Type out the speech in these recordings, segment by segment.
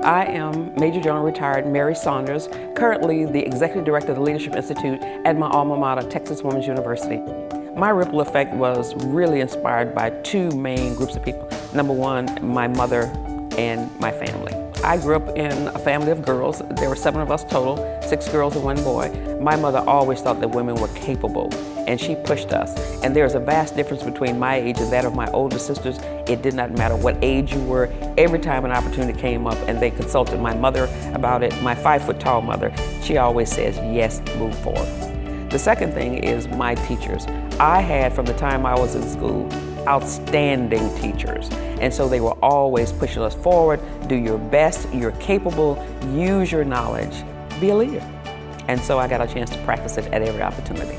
I am Major General retired Mary Saunders, currently the Executive Director of the Leadership Institute at my alma mater, Texas Women's University. My ripple effect was really inspired by two main groups of people. Number one, my mother and my family. I grew up in a family of girls. There were 7 of us total, 6 girls and 1 boy. My mother always thought that women were capable, and she pushed us. And there's a vast difference between my age and that of my older sisters. It did not matter what age you were. Every time an opportunity came up and they consulted my mother about it, my 5-foot-tall mother, she always says, yes, move forward. The second thing is my teachers. I had, from the time I was in school, outstanding teachers. And so they were always pushing us forward, do your best, you're capable, use your knowledge, be a leader. And so I got a chance to practice it at every opportunity.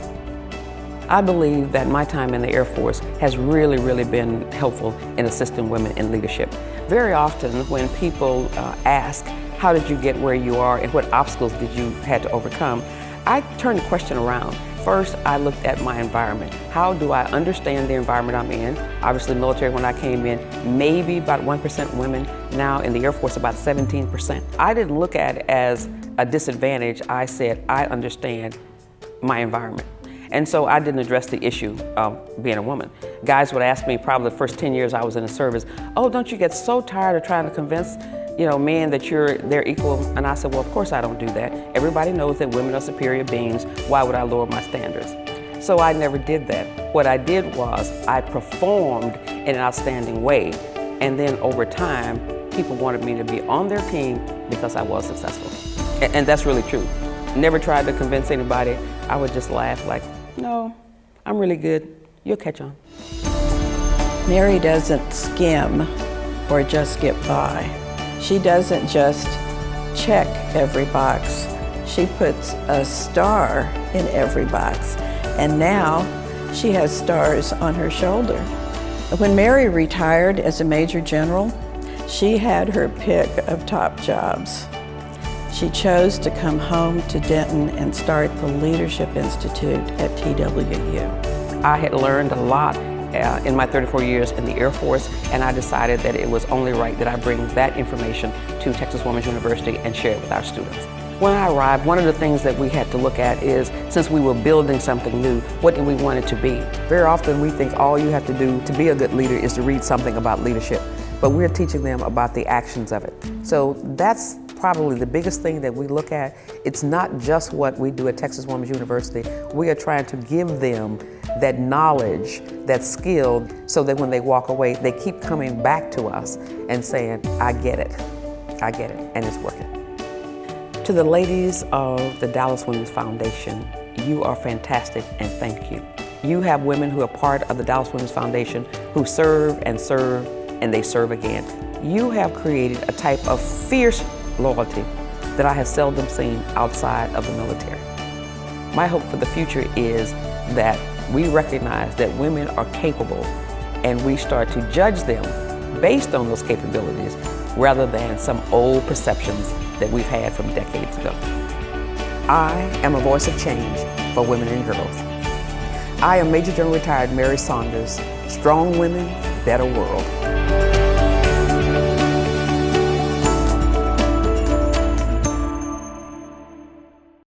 I believe that my time in the Air Force has really been helpful in assisting women in leadership. Very often when people ask, how did you get where you are and what obstacles did you had to overcome, I turn the question around. First, I looked at my environment. How do I understand the environment I'm in? Obviously, military, when I came in, maybe about 1% women. Now in the Air Force, about 17%. I didn't look at it as a disadvantage. I said, I understand my environment. And so I didn't address the issue of being a woman. Guys would ask me probably the first 10 years I was in the service, oh, don't you get so tired of trying to convince men that they're equal? And I said, well, of course I don't do that. Everybody knows that women are superior beings. Why would I lower my standards? So I never did that. What I did was I performed in an outstanding way. And then over time, people wanted me to be on their team because I was successful. And that's really true. Never tried to convince anybody. I would just laugh like, no, I'm really good. You'll catch on. Mary doesn't skim or just get by. She doesn't just check every box. She puts a star in every box. And now she has stars on her shoulder. When Mary retired as a Major General, she had her pick of top jobs. She chose to come home to Denton and start the Leadership Institute at TWU. I had learned a lot in my 34 years in the Air Force, and I decided that it was only right that I bring that information to Texas Women's University and share it with our students. When I arrived, one of the things that we had to look at is, since we were building something new, what did we want it to be? Very often we think all you have to do to be a good leader is to read something about leadership, but we're teaching them about the actions of it. So that's probably the biggest thing that we look at. It's not just what we do at Texas Women's University. We are trying to give them that knowledge, that skill, so that when they walk away, they keep coming back to us and saying, I get it, and it's working. To the ladies of the Dallas Women's Foundation, you are fantastic, and thank you. You have women who are part of the Dallas Women's Foundation who serve, and they serve again. You have created a type of fierce loyalty that I have seldom seen outside of the military. My hope for the future is that we recognize that women are capable and we start to judge them based on those capabilities rather than some old perceptions that we've had from decades ago. I am a voice of change for women and girls. I am Major General retired Mary Saunders. Strong women, better world.